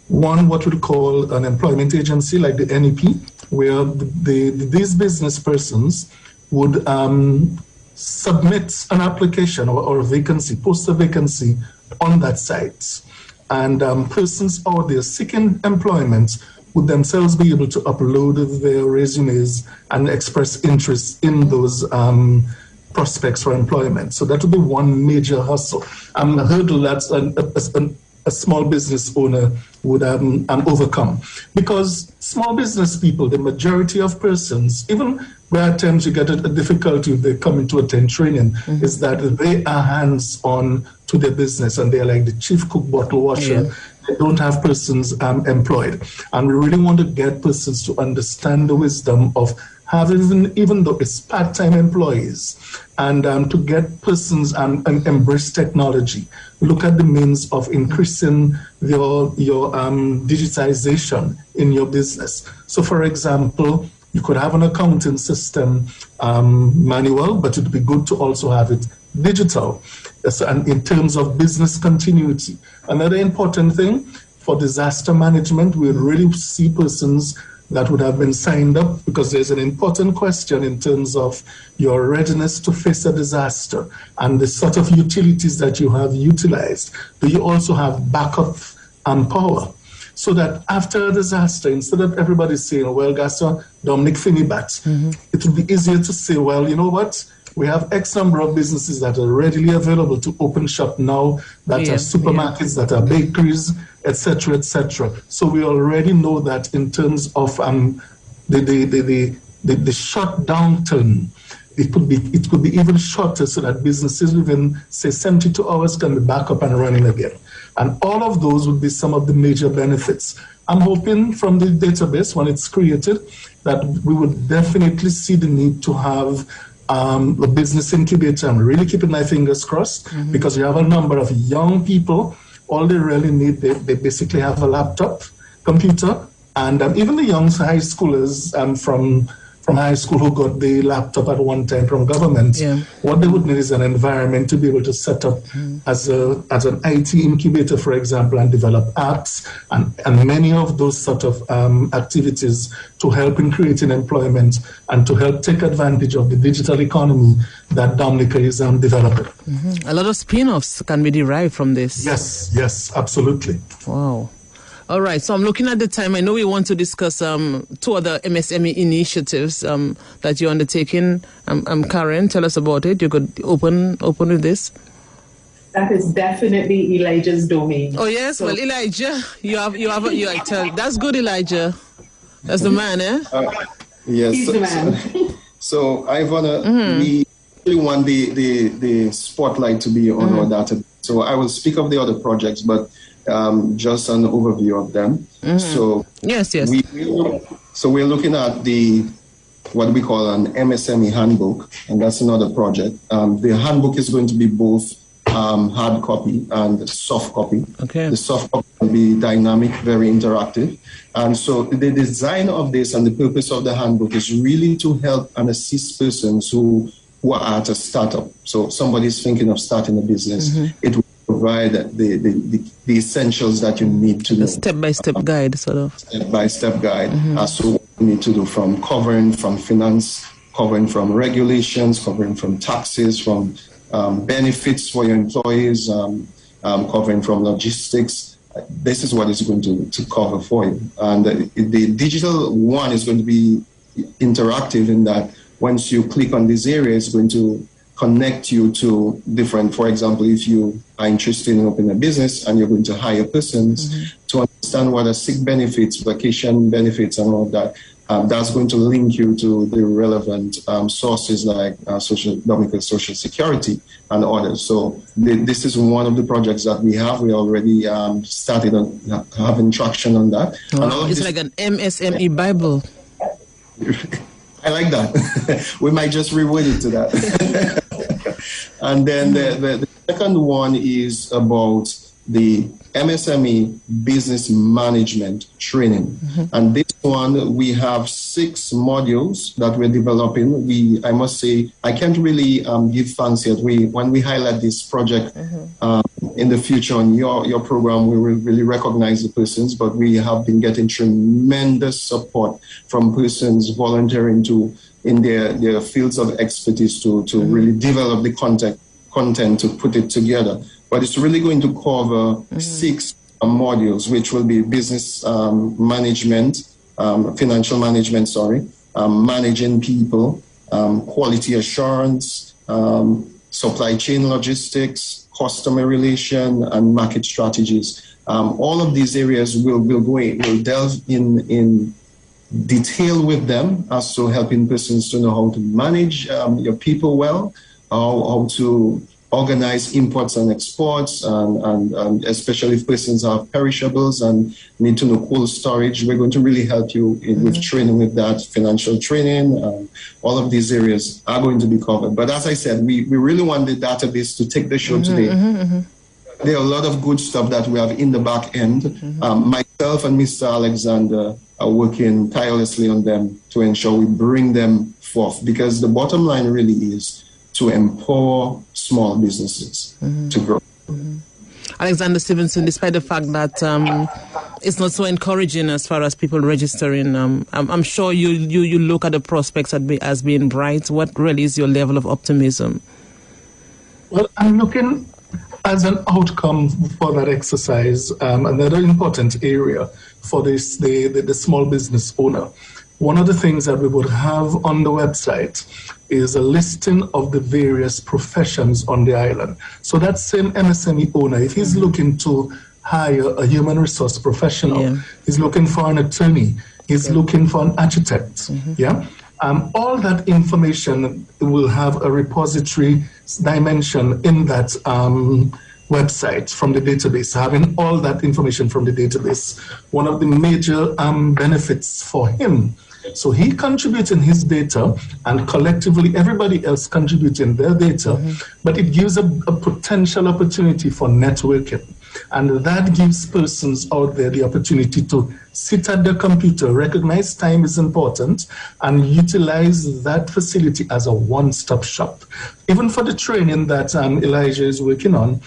One, what we'll call an employment agency like the NEP, where these business persons would submit an application or a vacancy, post a vacancy on that site. And persons out there seeking employment would themselves be able to upload their resumes and express interest in those prospects for employment. So that would be one major hustle. A hurdle that a small business owner would overcome. Because small business people, the majority of persons, even where at times you get a difficulty if they come in to attend training, is that they are hands-on to their business, and they're like the chief cook, bottle washer. Yeah. They don't have persons employed. And we really want to get persons to understand the wisdom of having, even though it's part-time employees, and to get persons and embrace technology. Look at the means of increasing your digitization in your business. So, for example, you could have an accounting system manual, but it would be good to also have it digital. And in terms of business continuity, another important thing for disaster management, we would really see persons that would have been signed up, because there's an important question in terms of your readiness to face a disaster and the sort of utilities that you have utilized. Do you also have backup power? So that after a disaster, instead of everybody saying, well, Gaston, Dominic Finibat, it would be easier to say, well, you know what? We have X number of businesses that are readily available to open shop now, that are supermarkets, that are bakeries, etc., etc. So we already know that in terms of the short downturn, it could be even shorter, so that businesses within, say, 72 hours can be back up and running again. And all of those would be some of the major benefits. I'm hoping from the database, when it's created, that we would definitely see the need to have a business incubator. I'm really keeping my fingers crossed, because you have a number of young people. All they really need, they basically have a laptop, computer, and even the young high schoolers from high school who got the laptop at one time from government. Yeah. What they would need is an environment to be able to set up as an IT incubator, for example, and develop apps and many of those sort of activities to help in creating employment and to help take advantage of the digital economy that Dominica is developing. A lot of spin-offs can be derived from this. Yes, absolutely. Wow. All right, so I'm looking at the time. I know we want to discuss two other MSME initiatives that you're undertaking. Karen, tell us about it. You could open with this. That is definitely Elijah's domain. Oh yes, so, well, Elijah, that's good, Elijah. That's the man, eh? Yes, he's the man. So Ivana, we really want the spotlight to be on our data. So I will speak of the other projects, but just an overview of them. So yes. We're looking at what we call an MSME handbook, and that's another project. The handbook is going to be both hard copy and soft copy. Okay. The soft copy will be dynamic, very interactive. And so the design of this and the purpose of the handbook is really to help and assist persons who are at a startup. So somebody's thinking of starting a business. It will provide the essentials that you need to do. A step-by-step guide, sort of. Step-by-step guide as to what you need to do, from covering from finance, covering from regulations, covering from taxes, from benefits for your employees, covering from logistics. This is what it's going to cover for you. And the digital one is going to be interactive in that once you click on this area, it's going to connect you to different, for example, if you are interested in opening a business and you're going to hire persons to understand what are sick benefits, vacation benefits, and all of that, that's going to link you to the relevant sources like Dominica Social Security and others. So this is one of the projects that we have. We already started having traction on that. Wow. It's like an MSME Bible. I like that. We might just reword it to that. And then the second one is about the MSME business management training. And this one, we have 6 modules that we're developing. I must say, I can't really give thanks yet. When we highlight this project in the future on your program, we will really recognize the persons, but we have been getting tremendous support from persons volunteering in their fields of expertise to really develop the content to put it together. But it's really going to cover 6 modules, which will be business management, financial management, managing people, quality assurance, supply chain logistics, customer relation, and market strategies. All of these areas will delve in detail with them as to helping persons to know how to manage your people well, how to organize imports and exports, and especially if persons have perishables and need to know cold storage. We're going to really help you with training with that, financial training. All of these areas are going to be covered. But as I said, we really want the database to take the show today. There are a lot of good stuff that we have in the back end. Myself and Mr. Alexander are working tirelessly on them to ensure we bring them forth, because the bottom line really is to empower small businesses to grow. Alexander Stephenson, despite the fact that it's not so encouraging as far as people registering, I'm sure you look at the prospects as being bright. What really is your level of optimism? Well, I'm looking as an outcome for that exercise, another important area for the small business owner. One of the things that we would have on the website is a listing of the various professions on the island. So that same MSME owner, if he's looking to hire a human resource professional, he's looking for an attorney, he's looking for an architect, all that information will have a repository dimension in that website from the database. Having all that information from the database, one of the major benefits for him. So he contributes in his data, and collectively everybody else contributes in their data, but it gives a potential opportunity for networking. And that gives persons out there the opportunity to sit at their computer, recognize time is important, and utilize that facility as a one-stop shop. Even for the training that Elijah is working on,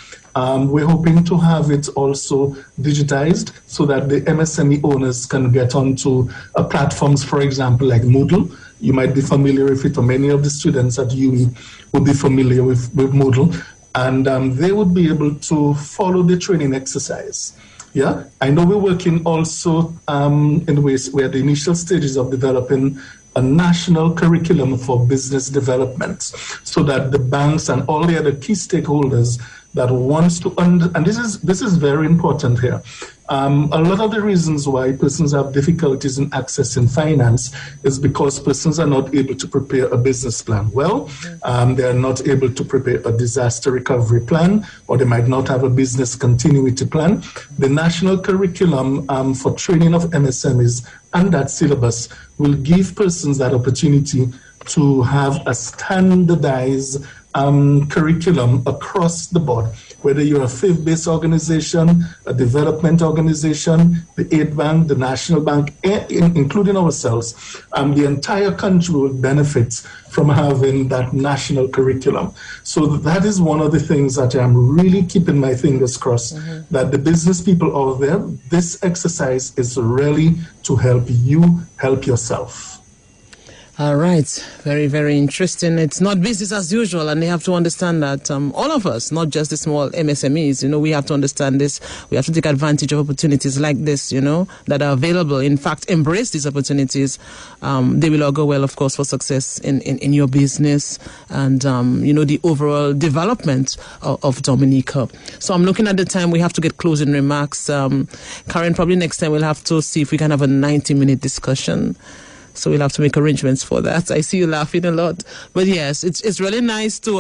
we're hoping to have it also digitized so that the MSME owners can get onto platforms, for example, like Moodle. You might be familiar with it, or many of the students at UWI would be familiar with Moodle. And they would be able to follow the training exercise. Yeah, I know we're working also in ways where the initial stages of developing a national curriculum for business development, so that the banks and all the other key stakeholders that wants to and this is very important here. A lot of the reasons why persons have difficulties in accessing finance is because persons are not able to prepare a business plan well. They are not able to prepare a disaster recovery plan, or they might not have a business continuity plan. The national curriculum for training of MSMEs and that syllabus will give persons that opportunity to have a standardized curriculum across the board, whether you're a faith-based organization, a development organization, the Aid Bank, the National Bank, including ourselves, the entire country will benefit from having that national curriculum. So that is one of the things that I'm really keeping my fingers crossed, that the business people out there, this exercise is really to help you help yourself. All right. Very, very interesting. It's not business as usual, and they have to understand that all of us, not just the small MSMEs, we have to understand this. We have to take advantage of opportunities like this, that are available. In fact, embrace these opportunities. They will all go well, of course, for success in your business and, the overall development of Dominica. So I'm looking at the time. We have to get closing remarks. Karen, probably next time we'll have to see if we can have a 90-minute discussion. So we'll have to make arrangements for that. I see you laughing a lot. But yes, it's really nice to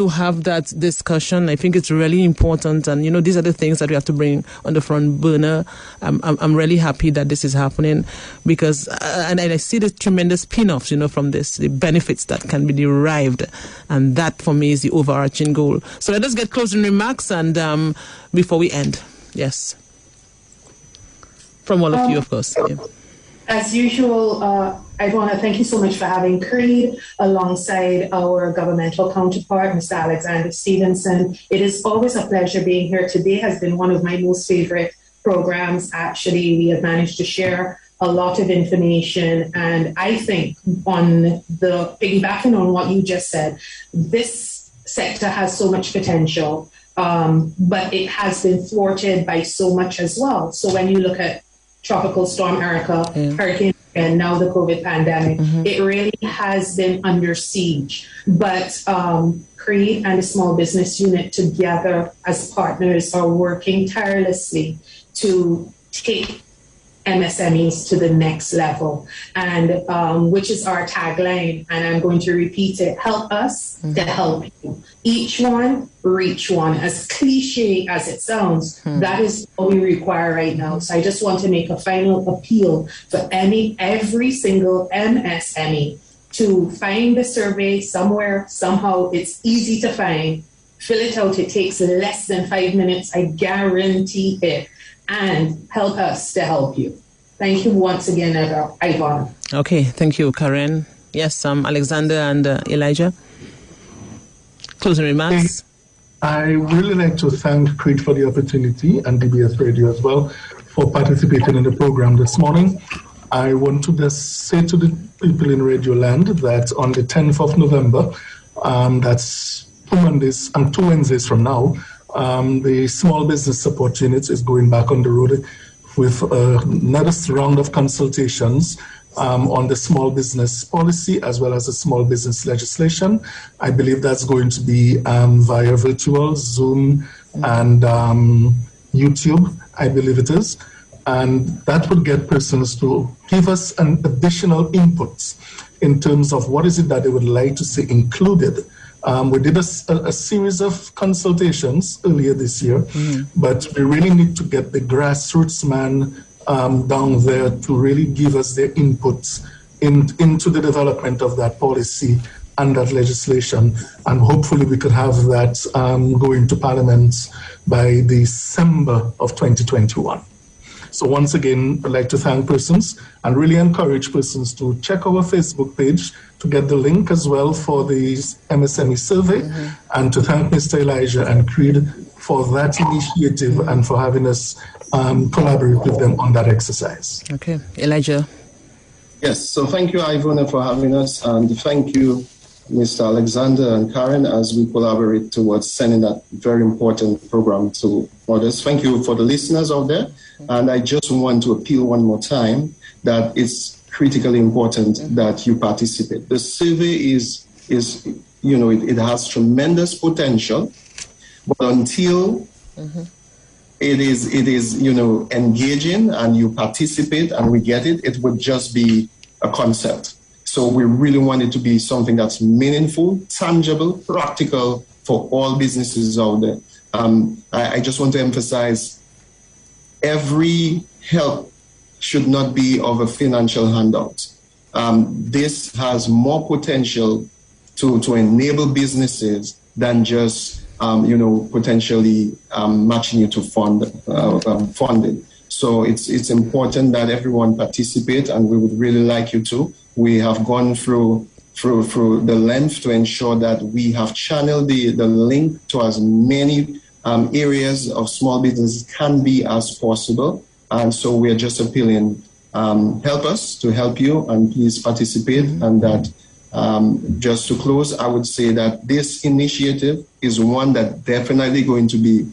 have that discussion. I think it's really important. And, these are the things that we have to bring on the front burner. I'm really happy that this is happening because, and I see the tremendous spin-offs, from this, the benefits that can be derived. And that, for me, is the overarching goal. So let us get closing remarks and before we end. Yes. From all of you, of course. Yeah. As usual, I want to thank you so much for having CREAD alongside our governmental counterpart, Mr. Alexander Stephenson. It is always a pleasure being here. Today has been one of my most favorite programs. Actually, we have managed to share a lot of information. And I think piggybacking on what you just said, this sector has so much potential, but it has been thwarted by so much as well. So when you look at Tropical Storm Erica, Hurricane, and now the COVID pandemic, it really has been under siege. But CREAD and the Small Business Unit together as partners are working tirelessly to take MSMEs to the next level, and which is our tagline, and I'm going to repeat it: help us to help you. Each one, reach one. As cliche as it sounds, that is what we require right now. So I just want to make a final appeal for every single MSME to find the survey somewhere, somehow. It's easy to find. Fill it out. It takes less than 5 minutes. I guarantee it. And help us to help you. Thank you once again, Ivan. Okay, thank you, Karen. Yes, Alexander and Elijah. Closing remarks. I really like to thank CREAD for the opportunity and DBS Radio as well for participating in the program this morning. I want to just say to the people in Radio Land that on the 10th of November, that's 2 Wednesdays from now, the Small Business Support Unit is going back on the road with another round of consultations on the small business policy as well as the small business legislation. I believe that's going to be via virtual, Zoom, and YouTube, I believe it is. And that would get persons to give us an additional inputs in terms of what is it that they would like to see included. We did a series of consultations earlier this year, but we really need to get the grassroots man down there to really give us their inputs into the development of that policy and that legislation. And hopefully we could have that go into Parliament by December of 2021. So once again, I'd like to thank persons and really encourage persons to check our Facebook page to get the link as well for the MSME survey, and to thank Mr. Elijah and CREAD for that initiative and for having us collaborate with them on that exercise. Okay, Elijah. Yes, so thank you, Ivona, for having us, and thank you, Mr. Alexander and Karen, as we collaborate towards sending that very important program to others. Thank you for the listeners out there. And I just want to appeal one more time that it's critically important that you participate. The survey is it has tremendous potential, but until it is engaging and you participate and we get it, it would just be a concept. So we really want it to be something that's meaningful, tangible, practical for all businesses out there. I just want to emphasize, every help should not be of a financial handout. This has more potential to enable businesses than just potentially matching you to funding. So it's important that everyone participate, and we would really like you to. We have gone through the length to ensure that we have channeled the link to as many areas of small business can be as possible. And so we are just appealing, help us to help you, and please participate. And that just to close, I would say that this initiative is one that definitely going to be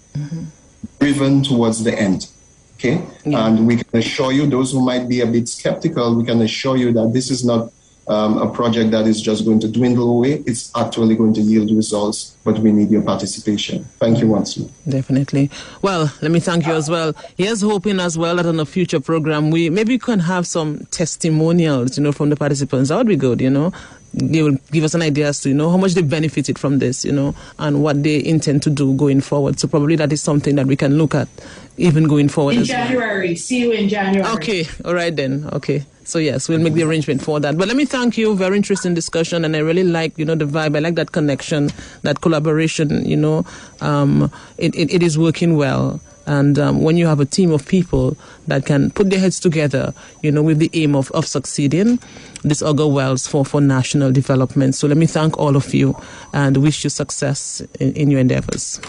driven towards the end. Okay. Yeah. And we can assure you, those who might be a bit skeptical, we can assure you that this is not a project that is just going to dwindle away. It's actually going to yield results, but we need your participation. Thank you once more. Definitely. Well, let me thank you as well. Here's hoping as well that on a future program, we can have some testimonials, from the participants. That would be good, They will give us an idea as to, how much they benefited from this, and what they intend to do going forward. So probably that is something that we can look at even going forward. In January. See you in January. Okay. All right then. Okay. So yes, we'll make the arrangement for that. But let me thank you. Very interesting discussion. And I really like, the vibe. I like that connection, that collaboration, it is working well. And when you have a team of people that can put their heads together, with the aim of succeeding, this augur well for national development. So let me thank all of you and wish you success in your endeavors.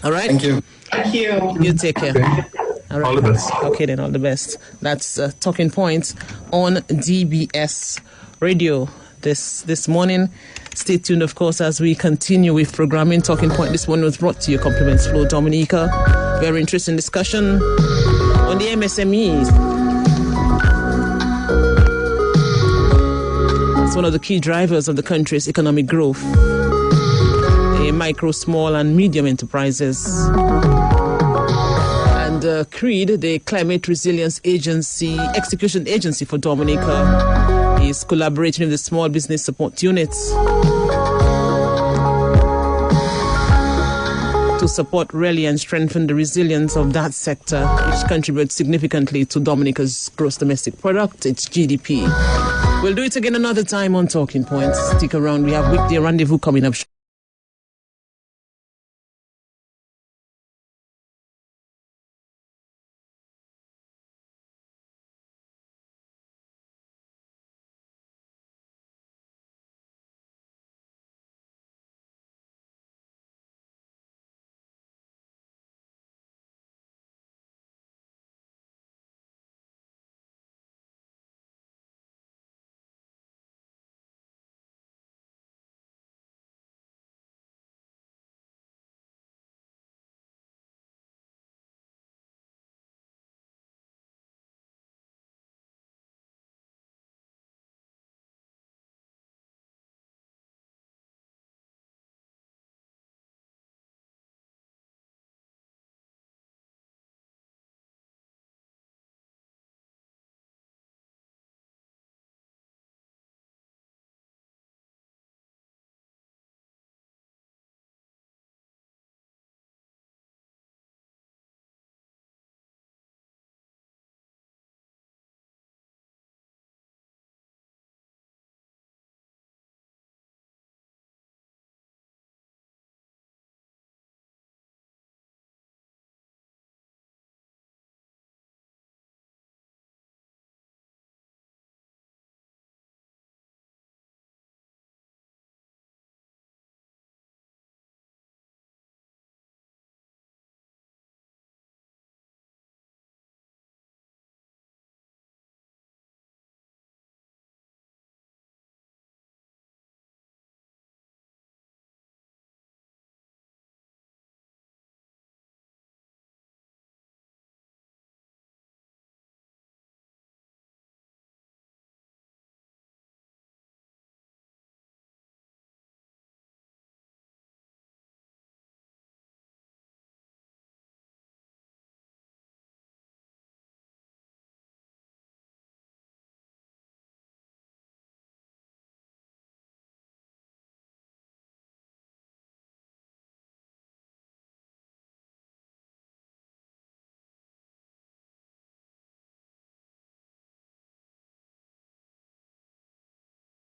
All right? Thank you. Thank you. You take care. Okay. All right. All the best. Okay, then, all the best. That's Talking Point on DBS Radio this morning. Stay tuned, of course, as we continue with programming. Talking Point this morning was brought to you, compliments Flo Dominica. Very interesting discussion on the MSMEs. It's one of the key drivers of the country's economic growth. The micro, small, and medium enterprises. And CREAD, the Climate Resilience Agency, Execution Agency for Dominica, is collaborating with the Small Business Support Units to support really and strengthen the resilience of that sector, which contributes significantly to Dominica's gross domestic product, its GDP. We'll do it again another time on Talking Points. Stick around. We have weekday rendezvous coming up.